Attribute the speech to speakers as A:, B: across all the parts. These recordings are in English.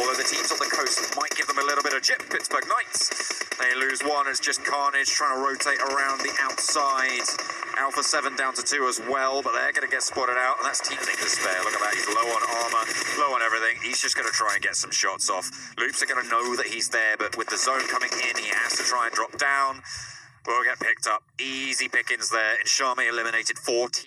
A: although the teams on the coast might give them a little bit of jip. Pittsburgh Knights, they lose one. It's just Carnage trying to rotate around the outside. Alpha 7 down to 2 as well, but they're going to get spotted out, and that's Team Despair. Look at that, he's low on armor, low on everything. He's just going to try and get some shots off. Loops are going to know that he's there, but with the zone coming in, he has to try and drop down. Will get picked up. Easy pickings there. And Charme eliminated 14.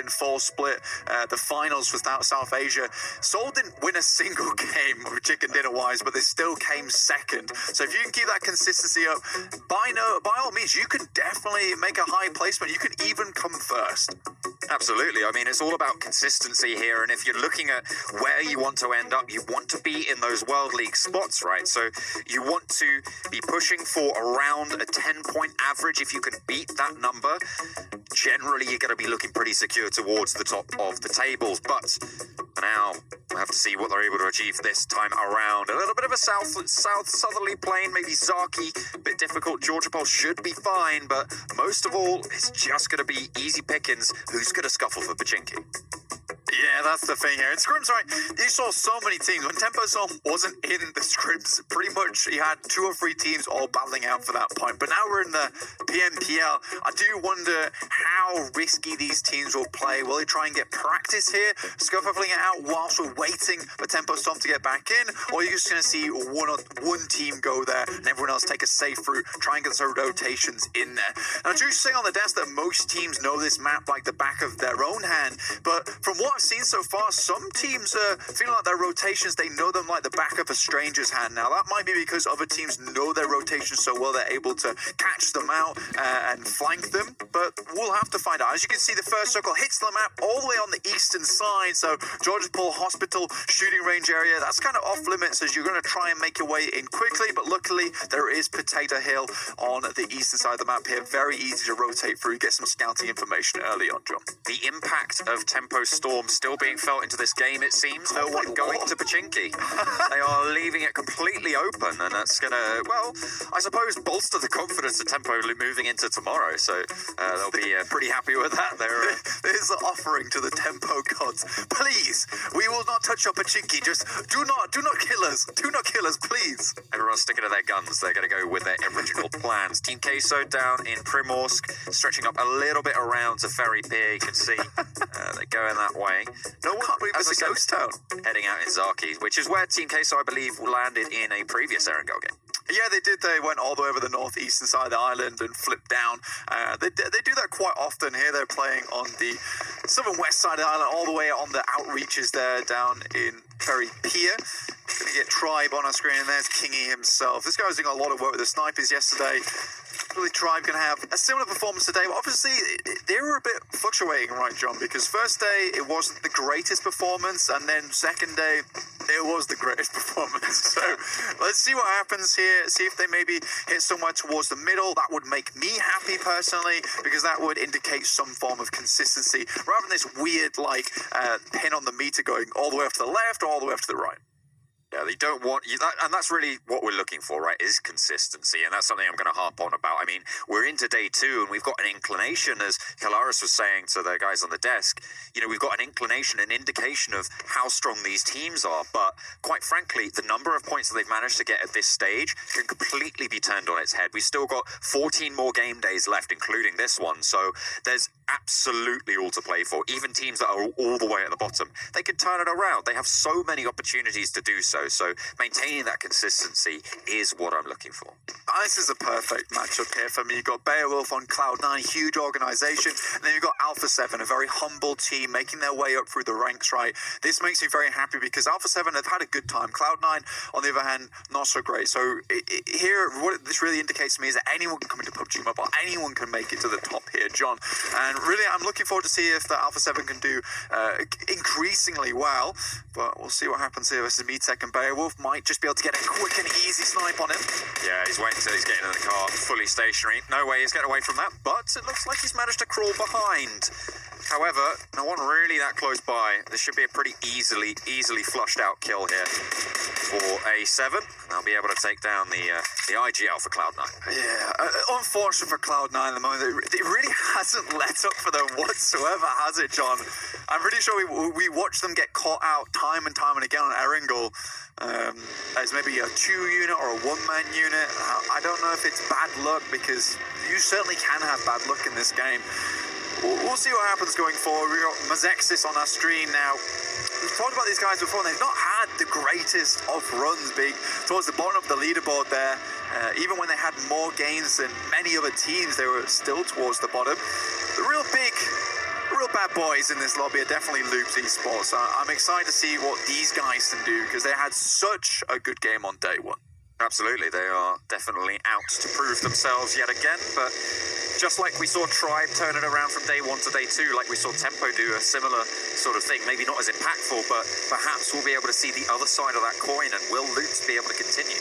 B: In full split, the finals was out South Asia. Seoul didn't win a single game chicken dinner wise, but they still came second. So if you can keep that consistency up, by all means, you can definitely make a high placement. You can even come first.
A: Absolutely. I mean, it's all about consistency here. And if you're looking at where you want to end up, you want to be in those World League spots, right? So you want to be pushing for around a 10-point average. If you can beat that number, generally you're going to be looking pretty secure towards the top of the tables. But for now, we'll have to see what they're able to achieve this time around. A little bit of a southerly plane, maybe Zaki, a bit difficult. georgopol should be fine, but most of all, it's just going to be easy pickings. Who's going to scuffle for Pochinki?
B: Yeah, that's the thing here. In scrims, right, you saw so many teams. When Tempo Storm wasn't in the scrims, pretty much you had 2 or 3 teams all battling out for that point. But now we're in the PMPL. I do wonder how risky these teams will play. Will they try and get practice here, scuffling it out whilst we're waiting for Tempo Storm to get back in? Or are you just going to see one team go there and everyone else take a safe route, try and get some rotations in there? Now, I do say on the desk that most teams know this map like the back of their own hand, but from what I've seen so far, some teams are feeling like their rotations, they know them like the back of a stranger's hand. Now, that might be because other teams know their rotations so well they're able to catch them out and flank them, but we'll have to find out. As you can see, the first circle hits the map all the way on the eastern side, so georgopol Hospital shooting range area, that's kind of off limits as you're going to try and make your way in quickly, but luckily there is Potato Hill on the eastern side of the map here. Very easy to rotate through, get some scouting information early on, John.
A: The impact of Tempo Storm still being felt into this game, it seems. No one going to Pochinki. They are leaving it completely open, and that's going to, well, I suppose bolster the confidence of Tempo moving into tomorrow, so they'll be pretty happy with that.
B: There's the offering to the Tempo gods. Please, we will not touch your Pochinki. Just do not kill us. Do not kill us, please.
A: Everyone's sticking to their guns. They're going to go with their original plans. Team Queso down in Primorsk, stretching up a little bit around to Ferry Pier. You can see they're going that way.
B: No one can't believe it's a ghost town.
A: Heading out in Zaki, which is where Team Queso, I believe, landed in a previous Erangel game.
B: Yeah, they did. They went all the way over the northeastern side of the island and flipped down. They do that quite often. Here they're playing on the southern west side of the island, all the way on the outreaches there down in Ferry Pier. Gonna get Tribe on our screen, and there's Kingy himself. This guy was doing a lot of work with the snipers yesterday. Really, Tribe can have a similar performance today, but obviously they were a bit fluctuating, right, John? Because first day it wasn't the greatest performance, and then second day it was the greatest performance. So let's see what happens here. See if they maybe hit somewhere towards the middle. That would make me happy personally, because that would indicate some form of consistency rather than this weird like pin on the meter going all the way up to the left or all the way up to the right.
A: Yeah, they don't want you, and that's really what we're looking for, right, is consistency, and that's something I'm going to harp on about. I mean, we're into day 2, and we've got an inclination, as Kalaris was saying to the guys on the desk, you know, we've got an inclination, an indication of how strong these teams are, but quite frankly, the number of points that they've managed to get at this stage can completely be turned on its head. We've still got 14 more game days left, including this one, so there's absolutely all to play for. Even teams that are all the way at the bottom, they could turn it around. They have so many opportunities to do so. So maintaining that consistency is what I'm looking for.
B: This is a perfect matchup here for me. You've got Beowulf on Cloud9, huge organization, and then you've got Alpha 7, a very humble team making their way up through the ranks, right? This makes me very happy because Alpha 7 have had a good time. Cloud9, on the other hand, not so great. So here, what this really indicates to me is that anyone can come into PUBG Mobile. Anyone can make it to the top here, John. And really, I'm looking forward to see if the Alpha 7 can do increasingly well. But we'll see what happens here versus Metek, and Beowulf might just be able to get a quick and easy snipe on him.
A: Yeah, he's waiting until he's getting in the car, fully stationary. No way he's getting away from that, but it looks like he's managed to crawl behind. However, no one really that close by. This should be a pretty easily flushed out kill here for A7. And they'll be able to take down the IGL for Cloud9.
B: Yeah, unfortunate for Cloud9 at the moment. It really hasn't let up for them whatsoever, has it, John? I'm pretty sure we watched them get caught out time and again on Erangel as maybe a 2-unit or a 1-man unit. I don't know if it's bad luck, because you certainly can have bad luck in this game. We'll see what happens going forward. We've got Mazexis on our screen now. We've talked about these guys before, and they've not had the greatest of runs being towards the bottom of the leaderboard there. Even when they had more gains than many other teams, they were still towards the bottom. The real bad boys in this lobby are definitely Loops Esports. I'm excited to see what these guys can do, because they had such a good game on day one.
A: Absolutely, they are definitely out to prove themselves yet again, but just like we saw Tribe turn it around from day 1 to day 2, like we saw Tempo do a similar sort of thing, maybe not as impactful, but perhaps we'll be able to see the other side of that coin, and will Loops be able to continue?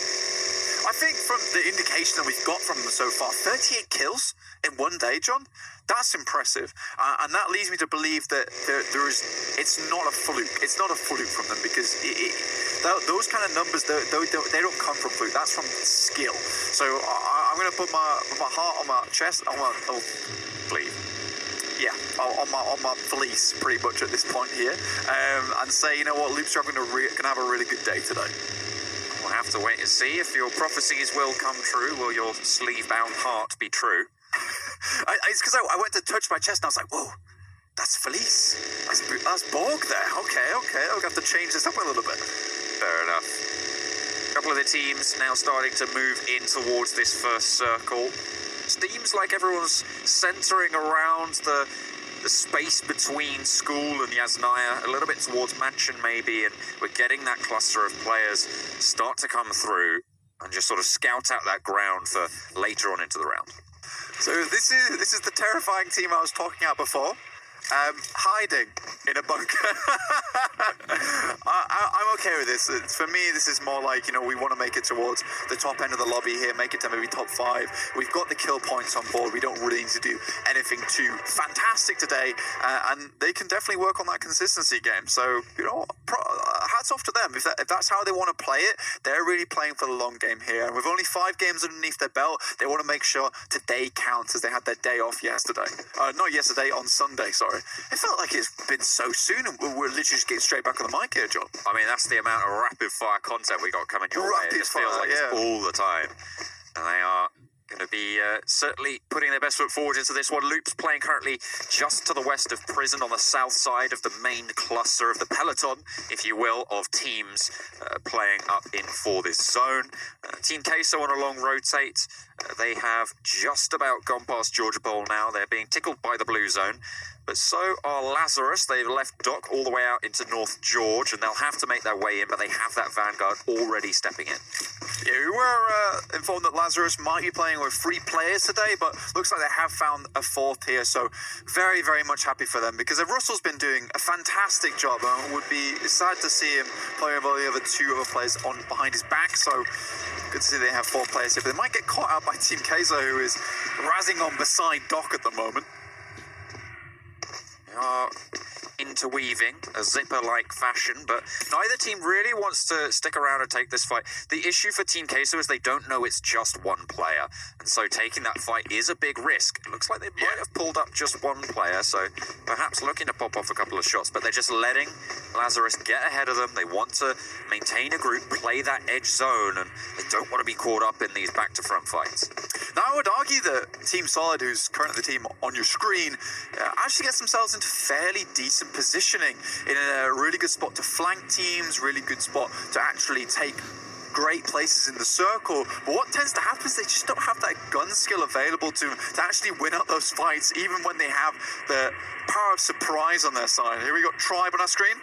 B: I think from the indication that we've got from them so far, 38 kills in one day, John, that's impressive. And that leads me to believe that it's not a fluke. It's not a fluke from them, because those kind of numbers, they don't come from fluke. That's from skill. So I'm going to put my heart on my chest, on my sleeve. Yeah, on my fleece, pretty much at this point here, and say, you know what, Loops are going to have a really good day today.
A: We'll have to wait and see if your prophecies will come true. Will your sleeve-bound heart be true?
B: It's because I went to touch my chest and I was like, whoa, that's Felice. That's Borg there. Okay. I'll have to change this up a little bit.
A: Fair enough. A couple of the teams now starting to move in towards this first circle. Seems like everyone's centering around the space between School and Yasnaya, a little bit towards Mansion maybe, and we're getting that cluster of players start to come through and just sort of scout out that ground for later on into the round.
B: So this is the terrifying team I was talking about before. Hiding in a bunker. I'm okay with this. For me, this is more like, we want to make it towards the top end of the lobby here, make it to maybe top 5. We've got the kill points on board. We don't really need to do anything too fantastic today, and they can definitely work on that consistency game. So, hats off to them. If that's how they want to play it, they're really playing for the long game here. And with only 5 games underneath their belt, they want to make sure today counts, as they had their day off yesterday. Not yesterday, on Sunday, sorry. It felt like it's been so soon, and we're literally just getting straight back on the mic here, John.
A: I mean, that's the amount of rapid-fire content we got coming your way. It just feels like it's all the time. And they are going to be certainly putting their best foot forward into this one. Loops playing currently just to the west of Prison, on the south side of the main cluster of the peloton, if you will, of teams playing up in for this zone. Team Queso on a long rotate. They have just about gone past georgopol now. They're being tickled by the blue zone. But so are Lazarus. They've left Dock all the way out into North George, and they'll have to make their way in, but they have that Vanguard already stepping in.
B: Yeah, we were informed that Lazarus might be playing with 3 players today, but looks like they have found a 4th here, so very, very much happy for them, because Russell's been doing a fantastic job, and would be sad to see him playing with all the other 2 other players on behind his back, so good to see they have 4 players here, but they might get caught out by Team Queso, who is razzing on beside Dock at the moment.
A: Are interweaving a zipper-like fashion, but neither team really wants to stick around and take this fight. The issue for Team Queso is they don't know it's just one player, and so taking that fight is a big risk. It looks like they might have pulled up just one player, so perhaps looking to pop off a couple of shots, but they're just letting Lazarus get ahead of them. They want to maintain a group, play that edge zone, and they don't want to be caught up in these back-to-front fights.
B: Now, I would argue that Team Solid, who's currently the team on your screen, actually gets themselves into fairly decent positioning, in a really good spot to flank teams, really good spot to actually take great places in the circle. But what tends to happen is they just don't have that gun skill available to actually win out those fights, even when they have the power of surprise on their side. Here we got Tribe on our screen.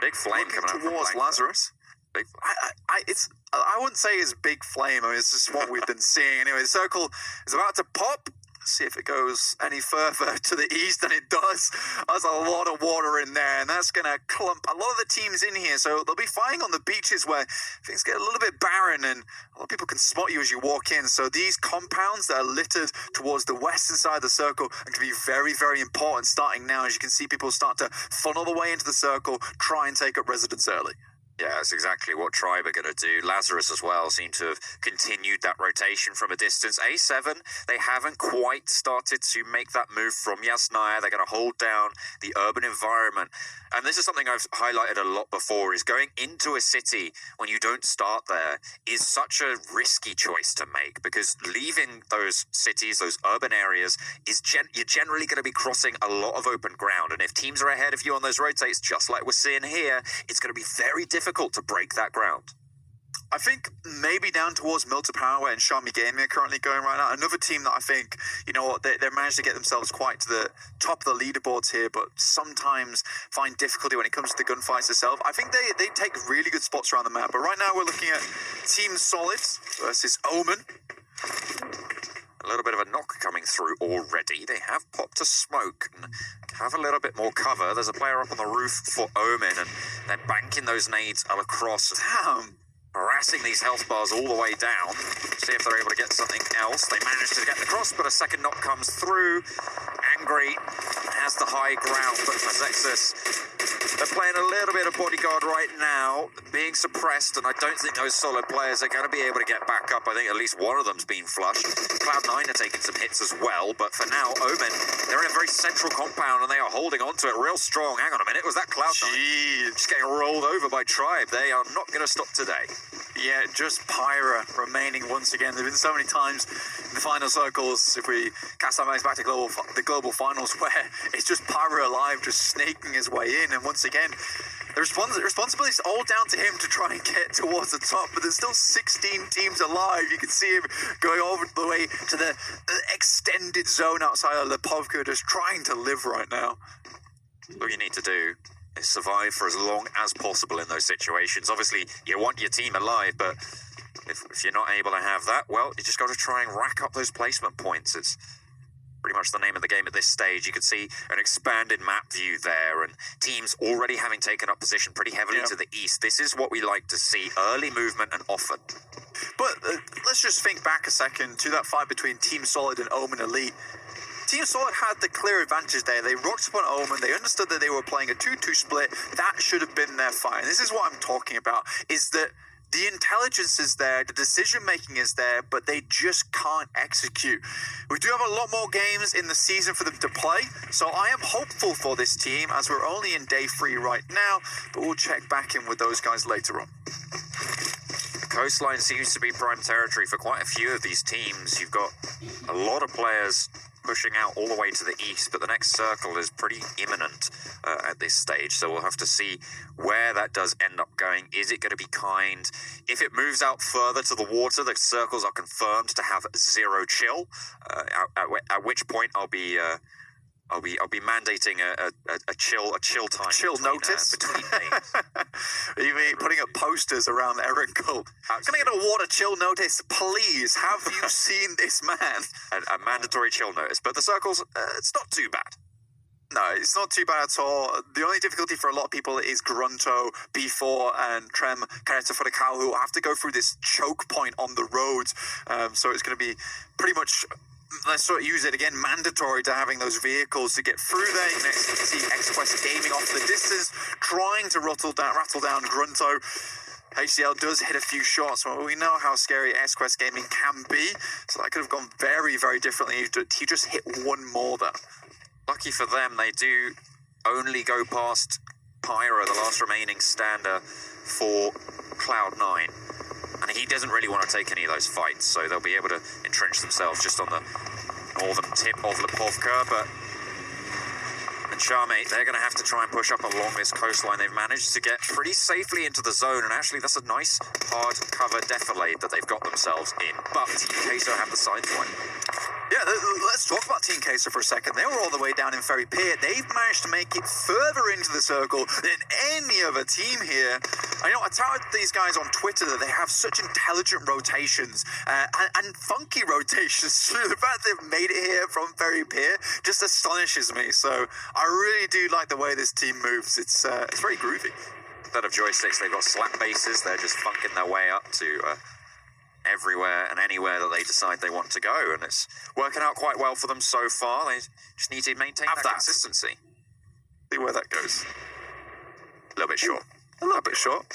A: Big flame coming out
B: towards Lazarus. I wouldn't say it's big flame. I mean, it's just what we've been seeing. Anyway, the circle is about to pop. See if it goes any further to the east than it does. There's a lot of water in there, and that's going to clump a lot of the teams in here. So they'll be fighting on the beaches where things get a little bit barren, and a lot of people can spot you as you walk in. So these compounds that are littered towards the western side of the circle and can be very, very important starting now. As you can see, people start to funnel the way into the circle, try and take up residence early.
A: Yeah, that's exactly what Tribe are going to do. Lazarus as well seem to have continued that rotation from a distance. A7, they haven't quite started to make that move from Yasnaya. They're going to hold down the urban environment. And this is something I've highlighted a lot before, is going into a city when you don't start there is such a risky choice to make, because leaving those cities, those urban areas, is you're generally going to be crossing a lot of open ground. And if teams are ahead of you on those rotates, just like we're seeing here, it's going to be very difficult to break that ground.
B: I think maybe down towards Milton Power and Xiaomi Gaming are currently going right now. Another team that I think, you know what, they're managed to get themselves quite to the top of the leaderboards here, but sometimes find difficulty when it comes to the gunfights itself. I think they take really good spots around the map, but right now we're looking at Team Solid versus Omen.
A: A little bit of a knock coming through already. They have popped a smoke and have a little bit more cover. There's a player up on the roof for Omen, and they're banking those nades all across.
B: Damn.
A: Harassing these health bars all the way down. See if they're able to get something else. They managed to get the cross, but a second knock comes through. Angry has the high ground, but Mazexus, they're playing a little bit of bodyguard right now, being suppressed, and I don't think those solid players are going to be able to get back up. I think at least one of them's been flushed. Cloud9 are taking some hits as well, but for now, Omen, they're in a very central compound, and they are holding on to it real strong. Hang on a minute, was that Cloud9?
B: Jeez.
A: Just getting rolled over by Tribe. They are not going to stop today.
B: Yeah, just Pyra remaining once again. There have been so many times in the final circles, if we cast our minds back to the global finals, where it's just Pyra alive, just snaking his way in. And once again, the responsibility is all down to him to try and get towards the top, but there's still 16 teams alive. You can see him going over the way to the extended zone outside of Lipovka, just trying to live right now.
A: All you need to do is survive for as long as possible in those situations. Obviously, you want your team alive, but if you're not able to have that, well, you just got to try and rack up those placement points. It's pretty much the name of the game at this stage. You can see an expanded map view there, and teams already having taken up position pretty heavily to the east. This is what we like to see, early movement and often.
B: But let's just think back a second to that fight between Team Solid and Omen Elite. Team Solid had the clear advantage there. They rocked upon Omen. They understood that they were playing a 2-2 split. That should have been their fight. And this is what I'm talking about, is that the intelligence is there, the decision-making is there, but they just can't execute. We do have a lot more games in the season for them to play, so I am hopeful for this team, as we're only in day 3 right now, but we'll check back in with those guys later on.
A: The coastline seems to be prime territory for quite a few of these teams. You've got a lot of players pushing out all the way to the east, but the next circle is pretty imminent at this stage, so we'll have to see where that does end up going. Is it going to be kind? If it moves out further to the water, the circles are confirmed to have 0 chill, at which point I'll be mandating a chill time.
B: Chill notice?
A: Between games.
B: You mean putting up posters around Erical? Can I get a water chill notice, please? Have you seen this man?
A: A mandatory chill notice. But the circles, it's not too bad.
B: No, it's not too bad at all. The only difficulty for a lot of people is Grunto, B4, and Trem Caretta for the Cow, who have to go through this choke point on the roads. So it's going to be pretty much, let's sort of use it again, mandatory to having those vehicles to get through there. You can see X-Quest Gaming off the distance, trying to rattle down Grunto. HCL does hit a few shots. Well, we know how scary X-Quest Gaming can be, so that could have gone very, very differently. He just hit one more there.
A: Lucky for them, they do only go past Pyra, the last remaining stander for Cloud9. And he doesn't really want to take any of those fights, so they'll be able to entrench themselves just on the northern tip of Lipovka. But and Charmate, they're going to have to try and push up along this coastline. They've managed to get pretty safely into the zone, and actually that's a nice hard cover defilade that they've got themselves in. But Queso have the side point.
B: Yeah, let's talk about Team Queso for a second. They were all the way down in Ferry Pier. They've managed to make it further into the circle than any other team here. I touted these guys on Twitter that they have such intelligent rotations and funky rotations. The fact they've made it here from Ferry Pier just astonishes me. So I really do like the way this team moves. It's very groovy.
A: Instead of joysticks, they've got slap bases. They're just funking their way up to everywhere and anywhere that they decide they want to go, and it's working out quite well for them so far. They just need to maintain that consistency.
B: See where that goes.
A: A little bit short.
B: A little bit short.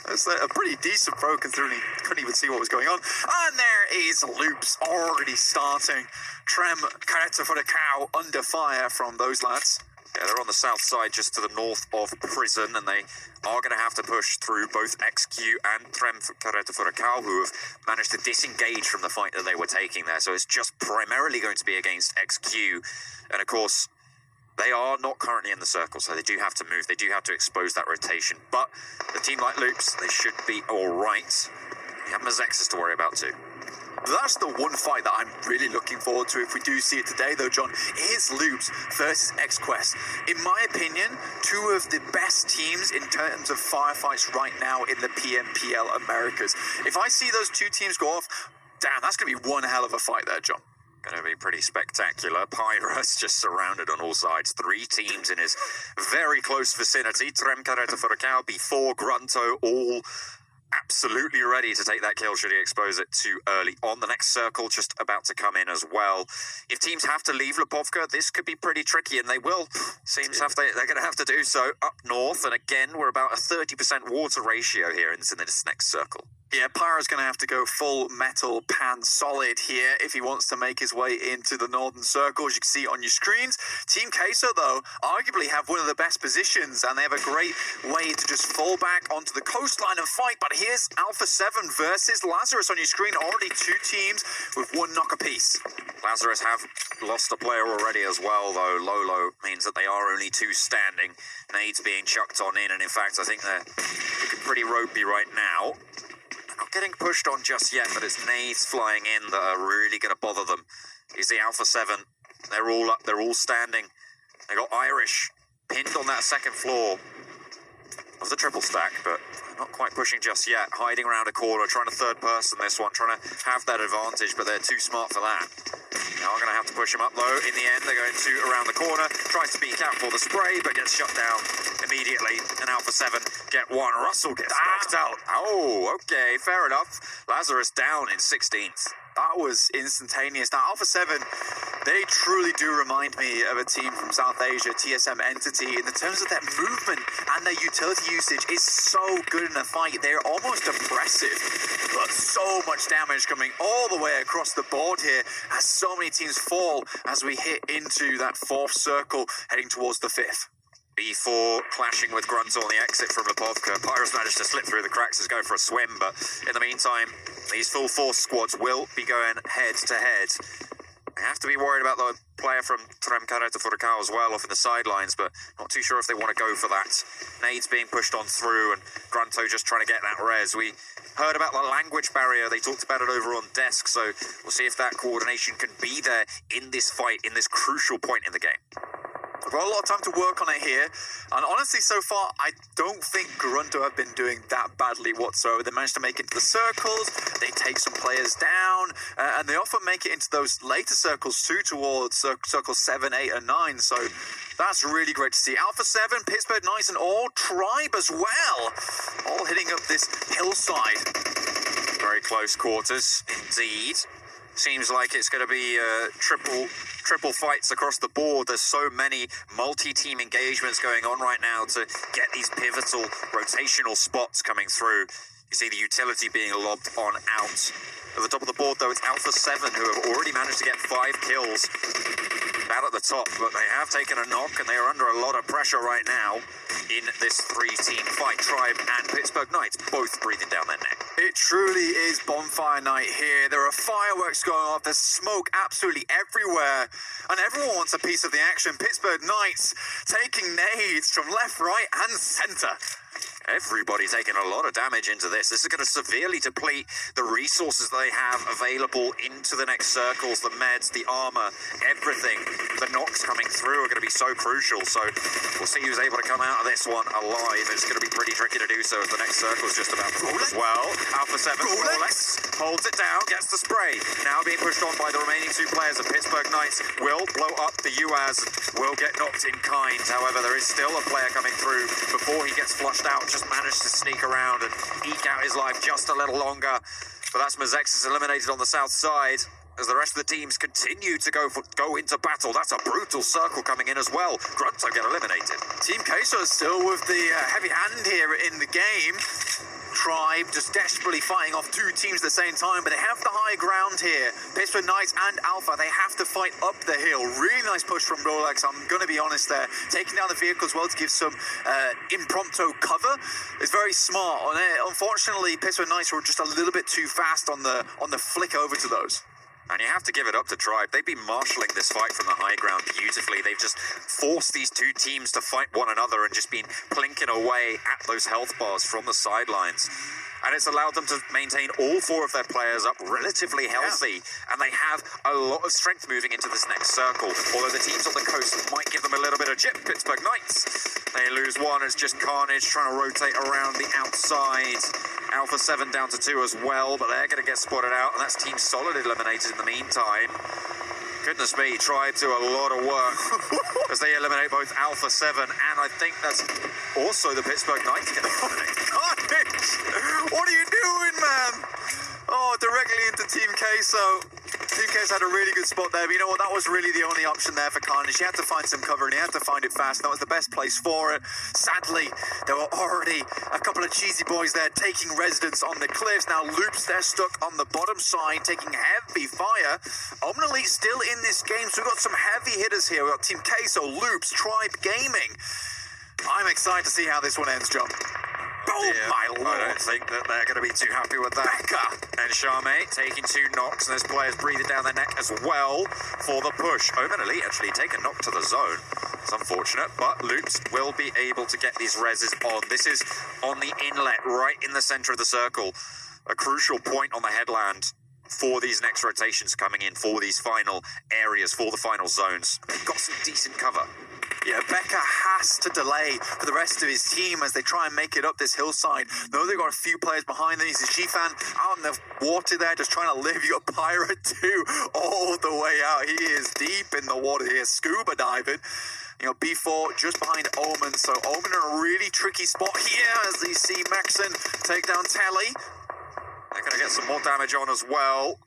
B: It's a pretty decent throw considering he couldn't even see what was going on. And there is Loops already starting. Trem, character for the cow, under fire from those lads.
A: Yeah, they're on the south side, just to the north of Prison, and they are going to have to push through both XQ and Trem Carreta Furacao, who have managed to disengage from the fight that they were taking there. So it's just primarily going to be against XQ. And of course, they are not currently in the circle, so they do have to move. They do have to expose that rotation. But the team like Loops, they should be all right. You have Mazexis to worry about too.
B: That's the one fight that I'm really looking forward to if we do see it today, though, John, is Loops versus X-Quest. In my opinion, two of the best teams in terms of firefights right now in the PMPL Americas. If I see those two teams go off, damn, that's going to be one hell of a fight there, John.
A: Going to be pretty spectacular. Pyrus just surrounded on all sides. Three teams in his very close vicinity. Trem Carreta Furacao before Grunto, all absolutely ready to take that kill should he expose it too early on. The next circle just about to come in as well. If teams have to leave Lipovka, this could be pretty tricky, and they will. Seems they're going to have to do so up north, and again, we're about a 30% water ratio here in this next circle.
B: Yeah, Pyro's going to have to go full metal pan solid here if he wants to make his way into the northern circle, as you can see on your screens. Team Queso, though, arguably have one of the best positions, and they have a great way to just fall back onto the coastline and fight. But here's Alpha 7 versus Lazarus on your screen. Already two teams with one knock apiece.
A: Lazarus have lost a player already as well, though. Lolo means that they are only two standing. Nades being chucked on in, and in fact, I think they're looking pretty ropey right now. Not getting pushed on just yet, but it's nades flying in that are really going to bother them. Is the Alpha 7. They're all up, they're all standing. They got Irish pinned on that second floor of the triple stack, but not quite pushing just yet. Hiding around a corner, trying to third person this one, trying to have that advantage, but they're too smart for that. Now we're going to have to push him up, though. In the end, they're going to around the corner, tries to peek out for the spray, but gets shut down immediately. And Alpha 7 get one. Russell gets knocked out. Oh, okay, fair enough. Lazarus down in 16th.
B: That was instantaneous. Now, Alpha 7, they truly do remind me of a team from South Asia, TSM Entity, in the terms of their movement and their utility usage is so good in a fight. They're almost oppressive, but so much damage coming all the way across the board here as so many teams fall as we hit into that fourth circle, heading towards the fifth.
A: Before clashing with Grunto on the exit from Lipovka, Pyrus managed to slip through the cracks and go for a swim, but in the meantime, these full force squads will be going head to head. They have to be worried about the player from Trem Carreta Furacao as well off in the sidelines, but not too sure if they want to go for that. Nades being pushed on through, and Grunto just trying to get that res. We heard about the language barrier. They talked about it over on desk, so we'll see if that coordination can be there in this fight, in this crucial point in the game.
B: We've got a lot of time to work on it here, and honestly, so far, I don't think Grunto have been doing that badly whatsoever. They managed to make it into the circles, they take some players down, and they often make it into those later circles too, towards circles 7, 8, and 9, so that's really great to see. Alpha 7, Pittsburgh Knights, and all Tribe as well, all hitting up this hillside.
A: Very close quarters, indeed. Seems like it's going to be triple fights across the board. There's so many multi-team engagements going on right now to get these pivotal rotational spots coming through. You see the utility being lobbed on out. At the top of the board, though, it's Alpha 7 who have already managed to get 5 kills. Bad at the top, but they have taken a knock, and they are under a lot of pressure right now in this 3-team fight. Tribe and Pittsburgh Knights both breathing down their neck.
B: It truly is bonfire night here. There are fireworks going off. There's smoke absolutely everywhere, and everyone wants a piece of the action. Pittsburgh Knights taking nades from left, right, and center.
A: Everybody taking a lot of damage into this. This is going to severely deplete the resources they have available into the next circles, the meds, the armor, everything. The knocks coming through are going to be so crucial. So we'll see who's able to come out of this one alive. It's going to be pretty tricky to do so as the next circle is just about to as well. Alpha 7 Rolex holds it down, gets the spray. Now being pushed on by the remaining 2 players of Pittsburgh Knights. Will blow up the UAZ, will get knocked in kind. However, there is still a player coming through before he gets flushed out. Just managed to sneak around and eke out his life just a little longer. But that's Mazexis eliminated on the south side. as the rest of the teams continue to go into battle. That's a brutal circle coming in as well. Grunto get eliminated.
B: Team Queso is still with the heavy hand here in the game. Tribe just desperately fighting off two teams at the same time, but they have the high ground here. Pittsburgh Knights and Alpha, they have to fight up the hill. Really nice push from Rolex, I'm going to be honest there. Taking down the vehicle as well to give some impromptu cover is very smart. Unfortunately, Pittsburgh Knights were just a little bit too fast on the flick over to those.
A: And you have to give it up to Tribe. They've been marshalling this fight from the high ground beautifully. They've just forced these two teams to fight one another and just been plinking away at those health bars from the sidelines. And it's allowed them to maintain all four of their players up relatively healthy. Yeah. And they have a lot of strength moving into this next circle. Although the teams on the coast might give them a little bit of chip. Pittsburgh Knights, they lose one. It's just Carnage trying to rotate around the outside. Alpha 7 down to 2 as well, but they're going to get spotted out. And that's Team Solid eliminated in the meantime. Goodness me, Tribe do a lot of work as they eliminate both Alpha 7, and I think that's also the Pittsburgh Knights getting eliminated.
B: Carnage! What are you doing, man? Oh, directly into Team Queso. Team Queso had a really good spot there, but you know what? That was really the only option there for Carnage. He had to find some cover, and he had to find it fast. That was the best place for it. Sadly, there were already a couple of cheesy boys there taking residence on the cliffs. Now, Loops, they're stuck on the bottom side, taking heavy fire. Omen Elite still in this game, so we've got some heavy hitters here. We've got Team Queso, Loops, Tribe Gaming. I'm excited to see how this one ends, John. Oh, my lord.
A: I don't think that they're going to be too happy with that.
B: Pecah.
A: And Charme taking 2 knocks, and those players breathing down their neck as well for the push. Omen Elite actually take a knock to the zone. It's unfortunate, but Loops will be able to get these reses on. This is on the inlet, right in the center of the circle. A crucial point on the headland for these next rotations coming in, for these final areas, for the final zones. They've got some decent cover.
B: Yeah, Becca has to delay for the rest of his team as they try and make it up this hillside. Though they've got a few players behind them. He's a G-fan out in the water there, just trying to live. You got Pirate too, all the way out. He is deep in the water here, scuba diving. You know, B4 just behind Omen. So Omen in a really tricky spot here as they see Maxon take down Telly.
A: They're going to get some more damage on as well.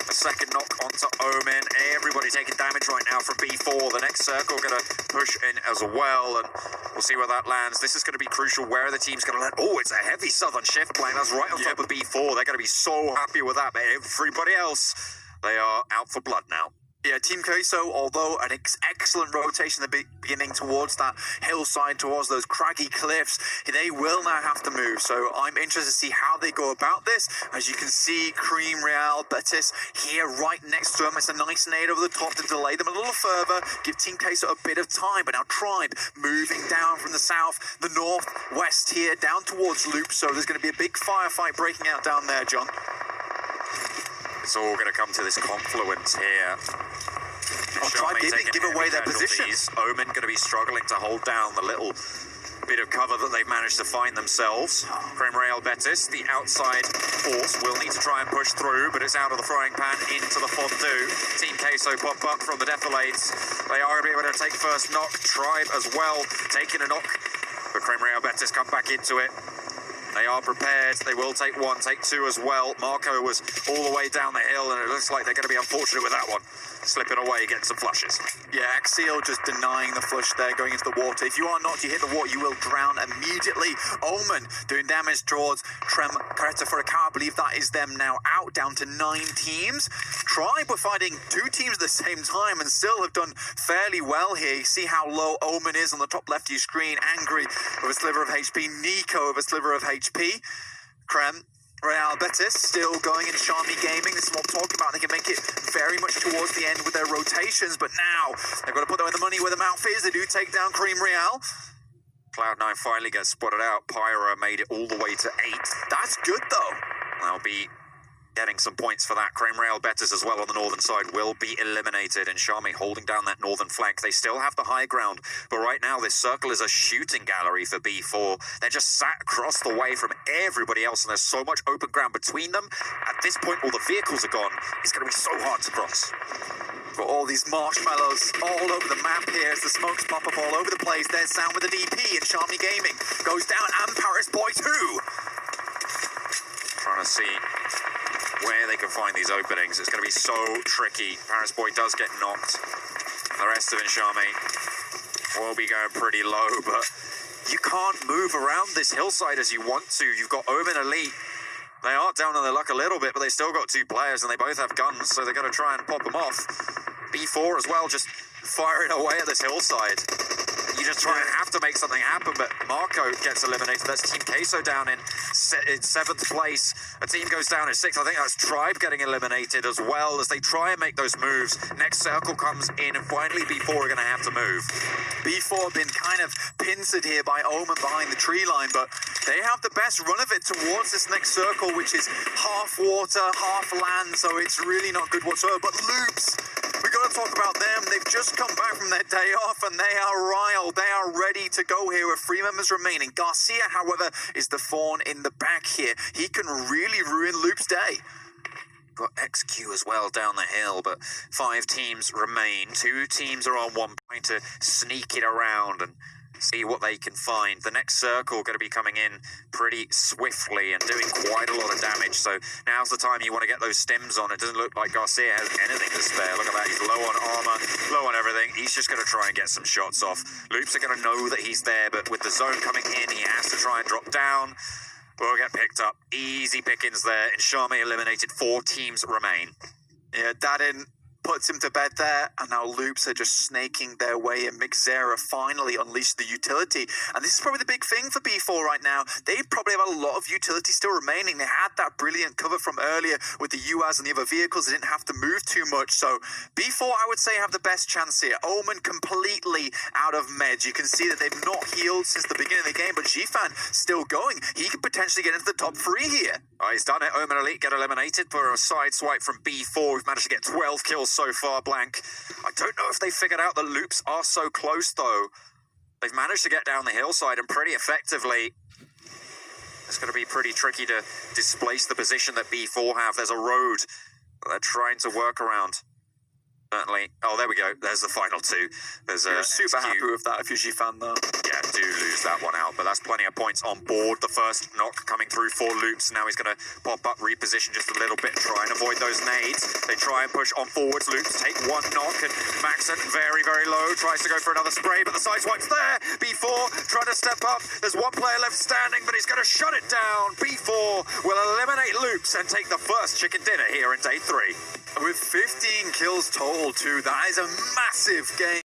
A: A second knock onto Omen. Everybody taking damage right now from B4. The next circle going to push in as well, and we'll see where that lands. This is going to be crucial. Where are the teams going to land? Oh, it's a heavy southern shift plane. That's right on top of B4. They're going to be so happy with that. But everybody else, they are out for blood now.
B: Yeah, Team Queso, although an excellent rotation at the beginning towards that hillside, towards those craggy cliffs, they will now have to move. So I'm interested to see how they go about this. As you can see, Cream, Real, Betis here right next to them. It's a nice nade over the top to delay them a little further, give Team Queso a bit of time. But now Tribe moving down from the south, the northwest here, down towards Loop. So there's going to be a big firefight breaking out down there, John.
A: It's all going to come to this confluence here.
B: Tribe give away their position.
A: Omen going to be struggling to hold down the little bit of cover that they've managed to find themselves. Creme Real Betis, the outside force, will need to try and push through, but it's out of the frying pan into the fondue. Team Queso pop up from the defilades. They are going to be able to take first knock. Tribe as well, taking a knock. But Creme Real Betis come back into it. They are prepared. They will take 1, take 2 as well. Marco was all the way down the hill, and it looks like they're going to be unfortunate with that one. Slipping away, getting some flushes.
B: Yeah, Axial just denying the flush there, going into the water. If you are not, you hit the water, you will drown immediately. Omen doing damage towards Trem Caretta for a car. I believe that is them now out, down to 9 teams. Tribe were fighting 2 teams at the same time and still have done fairly well here. You see how low Omen is on the top left of your screen. Angry with a sliver of HP. Nico with a sliver of HP. Creme Real Betis still going in Charmy Gaming. This is what I'm talking about. They can make it very much towards the end with their rotations, but now they've got to put their money where the mouth is. They do take down Cream Real.
A: Cloud9 finally gets spotted out. Pyra made it all the way to 8.
B: That's good, though.
A: They'll be getting some points for that. Creme Real Betis as well on the northern side will be eliminated, and Charmy holding down that northern flank. They still have the high ground, but right now this circle is a shooting gallery for B4. They're just sat across the way from everybody else, and there's so much open ground between them. At this point, all the vehicles are gone. It's going to be so hard to cross.
B: Got all these marshmallows all over the map here as the smokes pop up all over the place. There's Sound with the DP, and Charmy Gaming goes down, and Paris Boy too.
A: Trying to see where they can find these openings. It's going to be so tricky. Paris Boy does get knocked. The rest of Inshami will be going pretty low, but you can't move around this hillside as you want to. You've got Omen Elite. They are down on their luck a little bit, but they still got two players, and they both have guns, so they're going to try and pop them off. B4 as well, just firing away at this hillside. You just try and have to make something happen, but Marco gets eliminated. That's Team Queso down in 7th place. A team goes down in 6th. I think that's Tribe getting eliminated as well as they try and make those moves. Next circle comes in, and finally B4 are going to have to move.
B: B4 have been kind of pincered here by Omen behind the tree line, but they have the best run of it towards this next circle, which is half water, half land, so it's really not good whatsoever. But Loops, we got to talk about them. They've just come back from their day off, and they are riled. They are ready to go here with 3 members remaining. Garcia, however, is the thorn in the back here. He can really ruin Loop's day.
A: Got XQ as well down the hill, but 5 teams remain. 2 teams are on one point to sneak it around and see what they can find. The next circle going to be coming in pretty swiftly and doing quite a lot of damage, so now's the time you want to get those stims on. It doesn't look like Garcia has anything to spare. Look at that, he's low on armor, low on everything. He's just going to try and get some shots off. Loops are going to know that he's there, but with the zone coming in, he has to try and drop down. Will get picked up. Easy pickings there. And Shami eliminated. 4 teams remain.
B: Yeah, Dadin puts him to bed there, and now Loops are just snaking their way, and Mixera finally unleashed the utility. And this is probably the big thing for B4 right now. They probably have a lot of utility still remaining. They had that brilliant cover from earlier with the UAS and the other vehicles. They didn't have to move too much. So B4, I would say, have the best chance here. Omen completely out of meds. You can see that they've not healed since the beginning of the game, but Jifan still going. He could potentially get into the top 3 here.
A: Oh, he's done it. Omen Elite get eliminated for a side swipe from B4. We've managed to get 12 kills so far, Blank. I don't know if they figured out that Loops are so close, though. They've managed to get down the hillside and pretty effectively. It's going to be pretty tricky to displace the position that B4 have. There's a road that they're trying to work around. Certainly. Oh, there we go. There's the final 2. There's
B: You're super
A: XQ.
B: happy with that if you're Jifan, though.
A: Yeah, do lose that one out, but that's plenty of points on board. The first knock coming through for Loops. Now he's going to pop up, reposition just a little bit, try and avoid those nades. They try and push on forwards. Loops take 1 knock, and Maxon very, very low. Tries to go for another spray, but the side swipe's there. B4 trying to step up. There's 1 player left standing, but he's going to shut it down. B4 will eliminate Loops and take the first chicken dinner here in day 3.
B: With 15 kills total, too, that is a massive game.